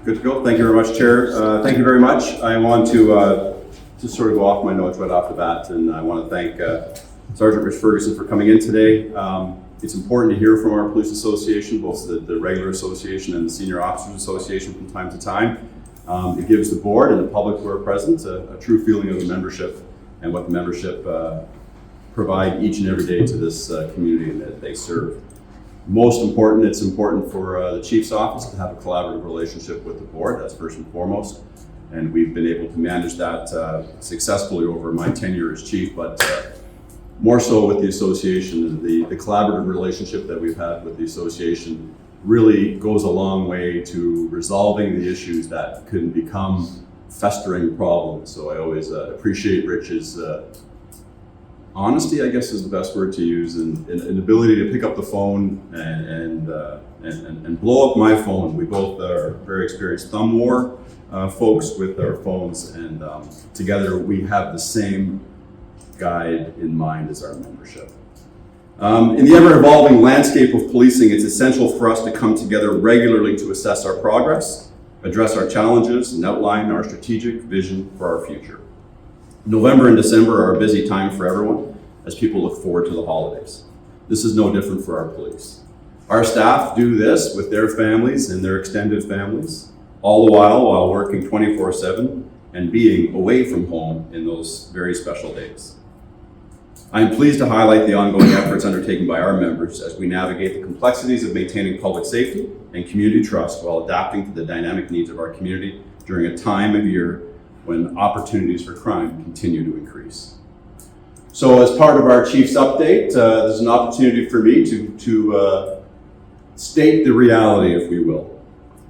Good to go. Thank you very much, Chair. Thank you very much. I want to just sort of go off my notes right off the bat, and I want to thank Sergeant Rich Ferguson for coming in today. It's important to hear from our police association, both the regular association and the senior officers association from time to time. It gives the board and the public who are present a true feeling of the membership and what the membership provide each and every day to this community that they serve. Most important, it's important for the Chief's office to have a collaborative relationship with the board. That's first and foremost. And we've been able to manage that successfully over my tenure as Chief, but more so with the association. The collaborative relationship that we've had with the association really goes a long way to resolving the issues that can become festering problems. So I always appreciate Rich's honesty, I guess is the best word to use, and ability to pick up the phone and blow up my phone. We both are very experienced thumb war folks with our phones, and together we have the same guide in mind as our membership. In the ever-evolving landscape of policing, it's essential for us to come together regularly to assess our progress, address our challenges, and outline our strategic vision for our future. November and December are a busy time for everyone as people look forward to the holidays. This is no different for our police. Our staff do this with their families and their extended families, all the while working 24/7 and being away from home in those very special days. I am pleased to highlight the ongoing efforts undertaken by our members as we navigate the complexities of maintaining public safety and community trust while adapting to the dynamic needs of our community during a time of year when opportunities for crime continue to increase. So as part of our Chief's update, there's an opportunity for me to state the reality, if we will.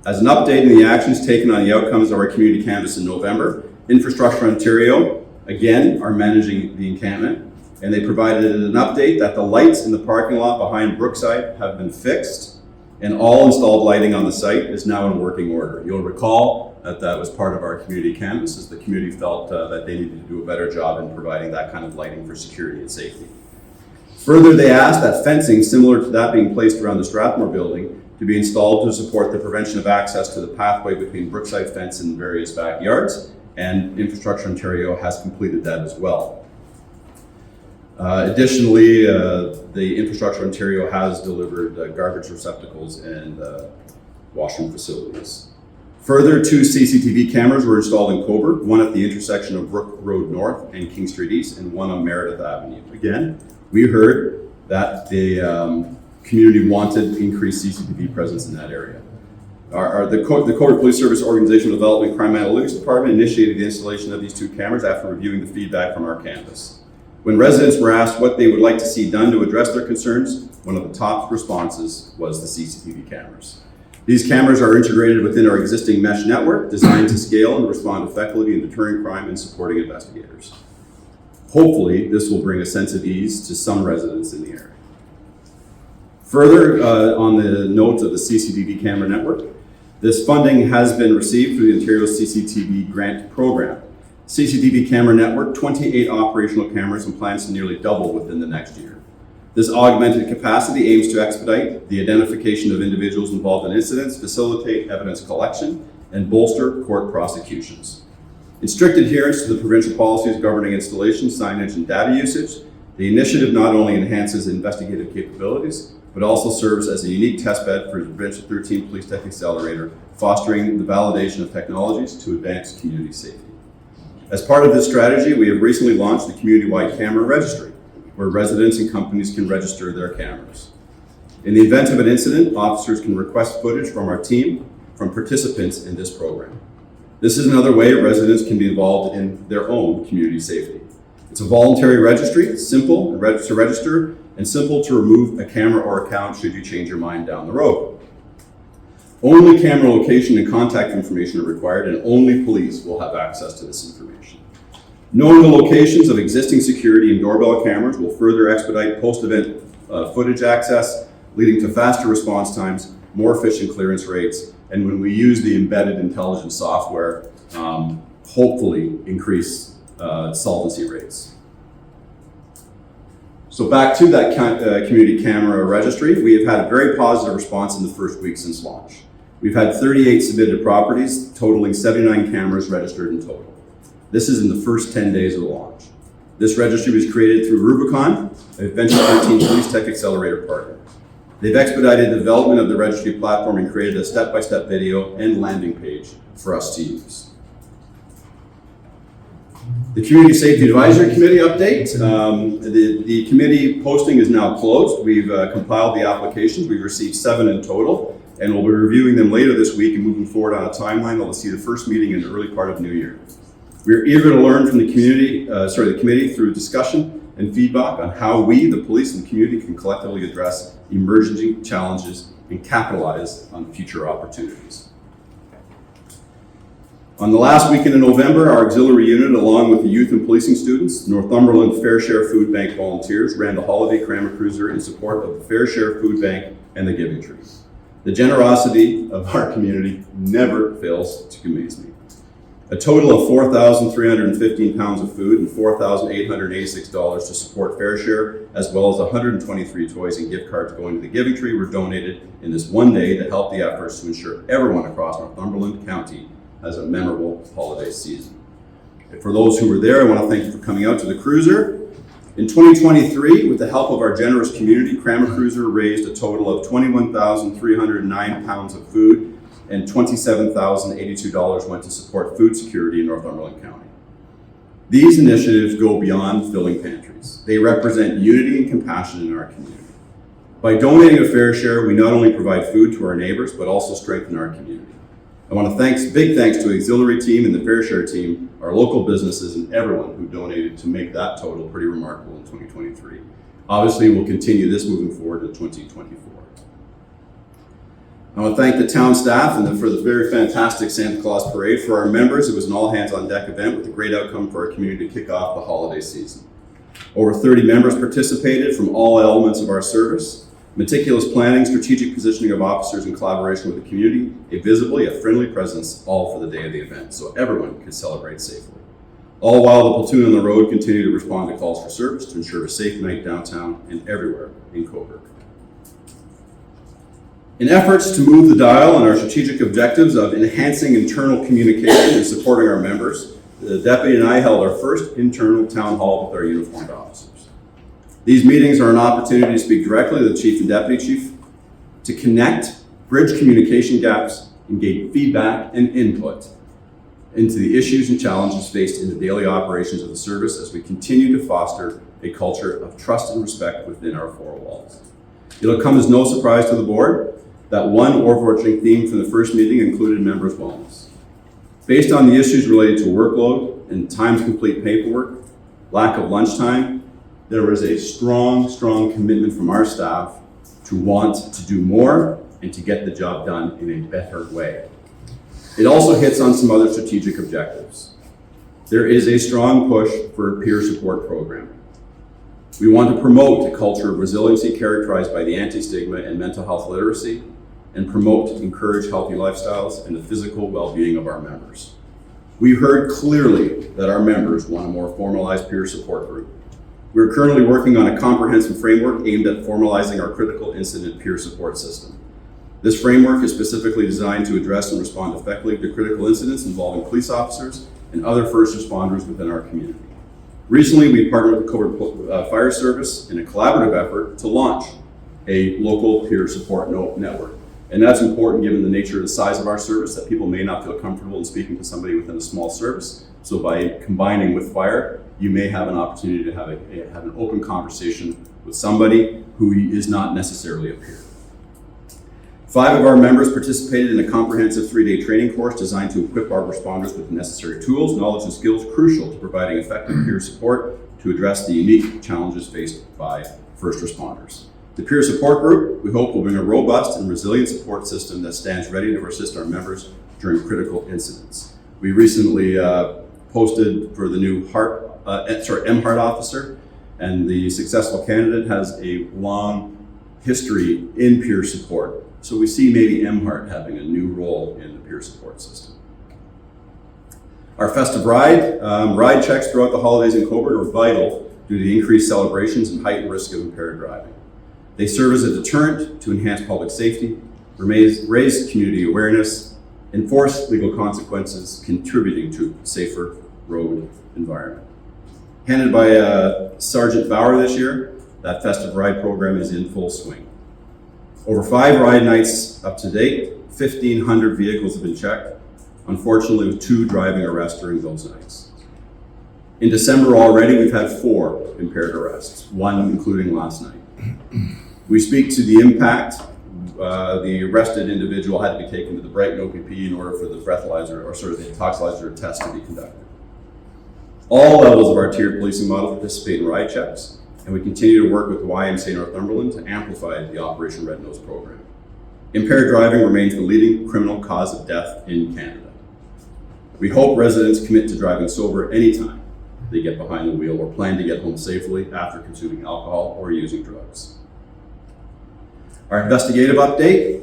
As an update in the actions taken on the outcomes of our community canvass in November, Infrastructure Ontario, again, are managing the encampment, and they provided an update that the lights in the parking lot behind Brookside have been fixed, and all installed lighting on the site is now in working order. You'll recall that was part of our community canvass, as the community felt that they needed to do a better job in providing that kind of lighting for security and safety. Further, they asked that fencing similar to that being placed around the Strathmore building to be installed to support the prevention of access to the pathway between Brookside fence and various backyards, and Infrastructure Ontario has completed that as well. Additionally, the Infrastructure Ontario has delivered garbage receptacles and washroom facilities. Further, 2 CCTV cameras were installed in Cobourg, one at the intersection of Brook Road North and King Street East, and one on Meredith Avenue. Again, we heard that the community wanted increased CCTV presence in that area. The Cobourg Police Service Organizational Development Crime Analytics Department initiated the installation of these 2 cameras after reviewing the feedback from our canvass. When residents were asked what they would like to see done to address their concerns, one of the top responses was the CCTV cameras. These cameras are integrated within our existing mesh network, designed to scale and respond effectively in deterring crime and supporting investigators. Hopefully, this will bring a sense of ease to some residents in the area. Further, on the note of the CCTV camera network, this funding has been received through the Ontario CCTV grant program. CCTV camera network, 28 operational cameras, and plans to nearly double within the next year. This augmented capacity aims to expedite the identification of individuals involved in incidents, facilitate evidence collection, and bolster court prosecutions. In strict adherence to the provincial policies governing installation, signage, and data usage, the initiative not only enhances investigative capabilities, but also serves as a unique testbed for the Provincial 13 Police Tech Accelerator, fostering the validation of technologies to advance community safety. As part of this strategy, we have recently launched the community-wide camera registry, where residents and companies can register their cameras. In the event of an incident, officers can request footage from our team from participants in this program. This is another way residents can be involved in their own community safety. It's a voluntary registry, simple to register, and simple to remove a camera or account should you change your mind down the road. Only camera location and contact information are required, and only police will have access to this information. Knowing the locations of existing security and doorbell cameras will further expedite post-event footage access, leading to faster response times, more efficient clearance rates, and when we use the embedded intelligence software, hopefully increase solvency rates. So back to that community camera registry, we have had a very positive response in the first week since launch. We've had 38 submitted properties, totaling 79 cameras registered in total. This is in the first 10 days of the launch. This registry was created through Rubicon, a Venture 13 Police Tech Accelerator partner. They've expedited the development of the registry platform and created a step-by-step video and landing page for us to use. The Community Safety Advisory Committee update. The committee posting is now closed. We've compiled the applications. We've received 7 in total, and we'll be reviewing them later this week and moving forward on a timeline that will see the first meeting in the early part of New Year. We're eager to learn from the committee through discussion and feedback on how we, the police and community, can collectively address emerging challenges and capitalize on future opportunities. On the last weekend in November, our auxiliary unit, along with the youth and policing students, Northumberland Fair Share Food Bank volunteers, ran the Holiday Crammer Cruiser in support of the Fair Share Food Bank and the Giving Tree. The generosity of our community never fails to amaze me. A total of 4,315 pounds of food and $4,886 to support Fair Share, as well as 123 toys and gift cards going to the Giving Tree, were donated in this one day to help the efforts to ensure everyone across Northumberland County has a memorable holiday season. And for those who were there, I want to thank you for coming out to the cruiser. In 2023, with the help of our generous community, Crammer Cruiser raised a total of 21,309 pounds of food, and $27,082 went to support food security in Northumberland County. These initiatives go beyond filling pantries. They represent unity and compassion in our community. By donating a Fair Share, we not only provide food to our neighbors, but also strengthen our community. I want to big thanks to the auxiliary team and the Fair Share team, our local businesses, and everyone who donated to make that total pretty remarkable in 2023. Obviously, we'll continue this moving forward in 2024. I want to thank the town staff for the very fantastic Santa Claus parade. For our members, it was an all-hands-on-deck event with a great outcome for our community to kick off the holiday season. Over 30 members participated from all elements of our service. Meticulous planning, strategic positioning of officers in collaboration with the community, a visible yet friendly presence, all for the day of the event, so everyone could celebrate safely. All while the platoon on the road continued to respond to calls for service to ensure a safe night downtown and everywhere in Cobourg. In efforts to move the dial on our strategic objectives of enhancing internal communication and supporting our members, the deputy and I held our first internal town hall with our uniformed officers. These meetings are an opportunity to speak directly to the chief and deputy chief, to connect, bridge communication gaps, and gain feedback and input into the issues and challenges faced in the daily operations of the service as we continue to foster a culture of trust and respect within our four walls. It'll come as no surprise to the board that one overarching theme from the first meeting included members' wellness. Based on the issues related to workload and time to complete paperwork, lack of lunchtime, there was a strong commitment from our staff to want to do more and to get the job done in a better way. It also hits on some other strategic objectives. There is a strong push for a peer support program. We want to promote a culture of resiliency characterized by the anti-stigma and mental health literacy, and encourage healthy lifestyles and the physical well-being of our members. We heard clearly that our members want a more formalized peer support group. We're currently working on a comprehensive framework aimed at formalizing our critical incident peer support system. This framework is specifically designed to address and respond effectively to critical incidents involving police officers and other first responders within our community. Recently, we partnered with the Cobourg Fire Service in a collaborative effort to launch a local peer support network. And that's important given the nature of the size of our service, that people may not feel comfortable in speaking to somebody within a small service. So by combining with fire, you may have an opportunity to have an open conversation with somebody who is not necessarily a peer. 5 of our members participated in a comprehensive 3-day training course designed to equip our responders with the necessary tools, knowledge, and skills crucial to providing effective peer support to address the unique challenges faced by first responders. The peer support group, we hope, will bring a robust and resilient support system that stands ready to assist our members during critical incidents. We recently posted for the new MHART officer, and the successful candidate has a long history in peer support. So we see maybe MHART having a new role in the peer support system. Our Festive Ride, ride checks throughout the holidays in Cobourg are vital due to the increased celebrations and heightened risk of impaired driving. They serve as a deterrent to enhance public safety, raise community awareness, enforce legal consequences, contributing to a safer road environment. Handed by Sergeant Bauer this year, that Festive Ride program is in full swing. Over 5 ride nights up to date, 1,500 vehicles have been checked, unfortunately with 2 driving arrests during those nights. In December already, we've had 4 impaired arrests, 1 including last night. We speak to the impact. The arrested individual had to be taken to the Brighton OPP in order for the breathalyzer, or sort of the toxicological test to be conducted. All levels of our tiered policing model participate in ride checks, and we continue to work with the YMCA Northumberland to amplify the Operation Red Nose program. Impaired driving remains the leading criminal cause of death in Canada. We hope residents commit to driving sober anytime they get behind the wheel or plan to get home safely after consuming alcohol or using drugs. Our investigative update.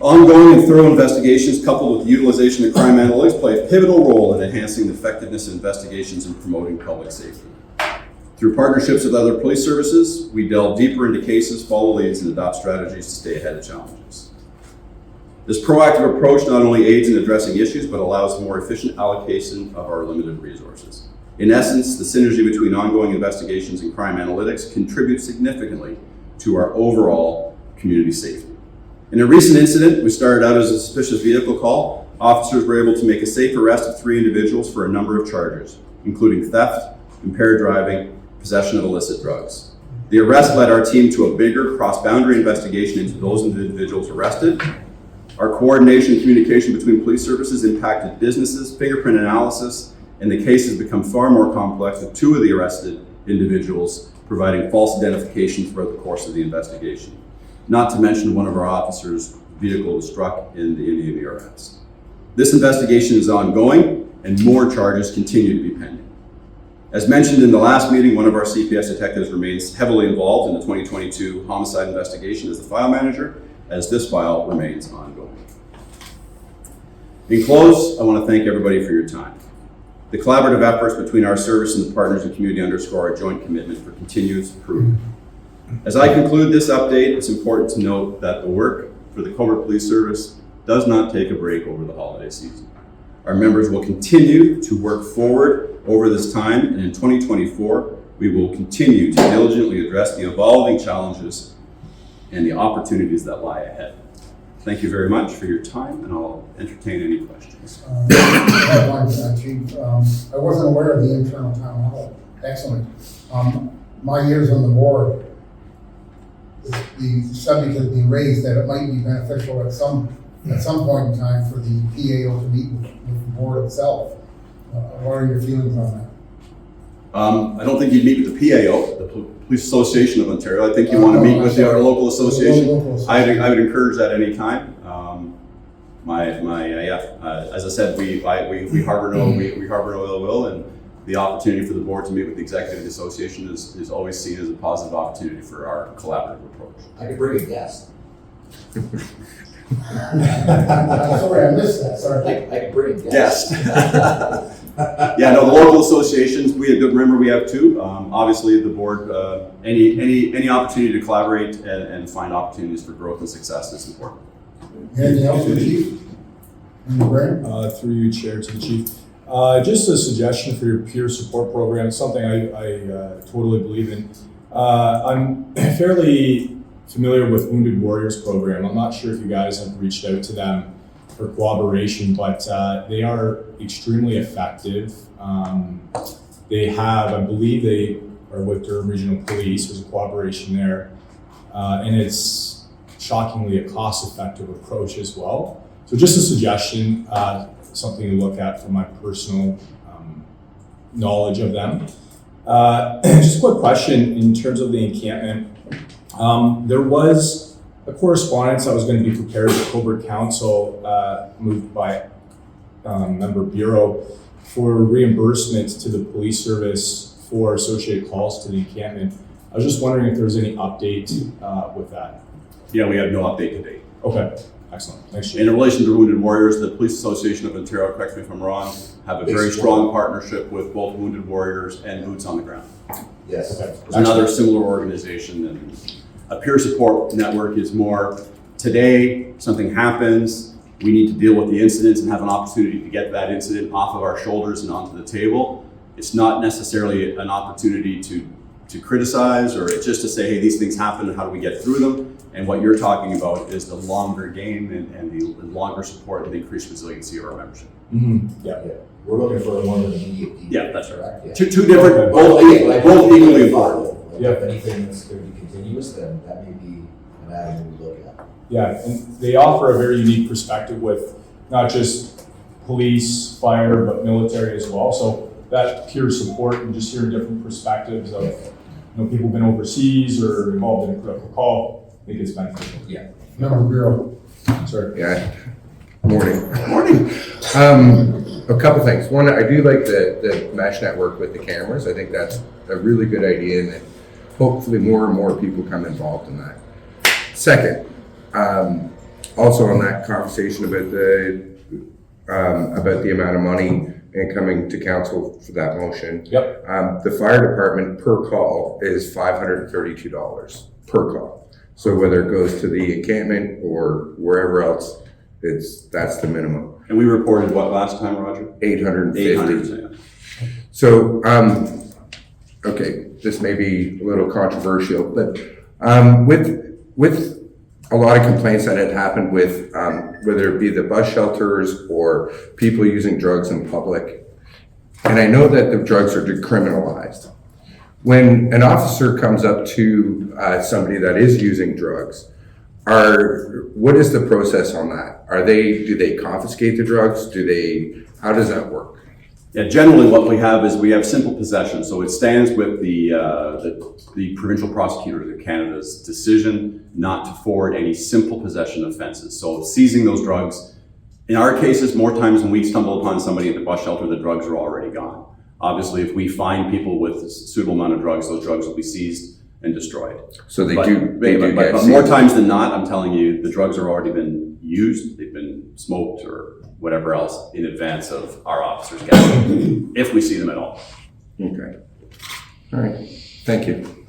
Ongoing and thorough investigations coupled with the utilization of crime analytics play a pivotal role in enhancing the effectiveness of investigations and promoting public safety. Through partnerships with other police services, we delve deeper into cases, follow leads, and adopt strategies to stay ahead of challenges. This proactive approach not only aids in addressing issues, but allows more efficient allocation of our limited resources. In essence, the synergy between ongoing investigations and crime analytics contributes significantly to our overall community safety. In a recent incident, we started out as a suspicious vehicle call. Officers were able to make a safe arrest of 3 individuals for a number of charges, including theft, impaired driving, possession of illicit drugs. The arrest led our team to a bigger cross-boundary investigation into those individuals arrested. Our coordination and communication between police services impacted businesses, fingerprint analysis, and the case has become far more complex with 2 of the arrested individuals providing false identification throughout the course of the investigation. Not to mention one of our officers' vehicle was struck in the arrest. This investigation is ongoing and more charges continue to be pending. As mentioned in the last meeting, one of our CPS detectives remains heavily involved in the 2022 homicide investigation as the file manager, as this file remains ongoing. In close, I want to thank everybody for your time. The collaborative efforts between our service and the partners in community underscore our joint commitment for continuous improvement. As I conclude this update, it's important to note that the work for the Cobourg Police Service does not take a break over the holiday season. Our members will continue to work forward over this time, and in 2024, we will continue to diligently address the evolving challenges and the opportunities that lie ahead. Thank you very much for your time, and I'll entertain any questions. Chief, I wasn't aware of the internal town hall. Excellent. My years on the board, the subject has been raised that it might be beneficial at some point in time for the PAO to meet with the board itself. What are your feelings on that? I don't think you'd meet with the PAO, the Police Association of Ontario. I think you want to meet with our local association. I would encourage that any time. As I said, we harbor no ill will, and the opportunity for the board to meet with the executive of the association is always seen as a positive opportunity for our collaborative approach. I could bring a guest. Sorry, I missed that. Sorry. I could bring a guest. Yes. Yeah, no, the local associations, we have 2. Obviously, the board, any opportunity to collaborate and find opportunities for growth and success is important. Anything else, for the chief? Through you, Chair, to the Chief. Just a suggestion for your peer support program, something I totally believe in. I'm fairly familiar with Wounded Warriors program. I'm not sure if you guys have reached out to them for cooperation, but they are extremely effective. They have, I believe they are with Durham Regional Police. There's a cooperation there. And it's shockingly a cost-effective approach as well. So just a suggestion, something to look at from my personal knowledge of them. Just a quick question in terms of the encampment. There was a correspondence that was going to be prepared at the Cobourg Council, moved by Member Bureau, for reimbursement to the police service for associated calls to the encampment. I was just wondering if there was any update with that. Yeah, we have no update to date. Okay, excellent. Thanks, Chief. In relation to Wounded Warriors, the Police Association of Ontario, correct me if I'm wrong, have a very strong partnership with both Wounded Warriors and Boots on the Ground. Yes. Okay. It's another similar organization, and a peer support network is more today something happens, we need to deal with the incidents and have an opportunity to get that incident off of our shoulders and onto the table. It's not necessarily an opportunity to criticize, or it's just to say, hey, these things happen and how do we get through them? And what you're talking about is the longer game and the longer support and the increased resiliency of our membership. Mm-hmm. Yeah. Yeah. We're looking for more than immediate. Yeah, that's right. Correct? Yeah. Two different, Well, both equally important. Like, if anything that's going to be continuous, then that may be an avenue to look at. Yeah, and they offer a very unique perspective with not just police, fire, but military as well. So that peer support and just hearing different perspectives of, people who've been overseas or involved in a critical call, I think it's beneficial. Yeah. Member Bureau. Sorry. Yeah. Morning. Morning. A couple things. One, I do like the mesh network with the cameras. I think that's a really good idea, and that hopefully more and more people come involved in that. Second, also on that conversation about the amount of money and coming to council for that motion. Yep. The fire department per call is $532 per call. So whether it goes to the encampment or wherever else, that's the minimum. And we reported what last time, Roger? 850. 800. So, okay, this may be a little controversial, but with a lot of complaints that had happened with whether it be the bus shelters or people using drugs in public, and I know that the drugs are decriminalized. When an officer comes up to somebody that is using drugs, what is the process on that? Do they confiscate the drugs? How does that work? Yeah, generally what we have is we have simple possession. So it stands with the provincial prosecutor of Canada's decision not to forward any simple possession offenses. So seizing those drugs, in our cases, more times when we stumble upon somebody at the bus shelter, the drugs are already gone. Obviously, if we find people with a suitable amount of drugs, those drugs will be seized and destroyed. So they But get more times than not, I'm telling you, the drugs have already been used, they've been smoked or whatever else in advance of our officers getting them, if we see them at all. Okay. All right. Thank you.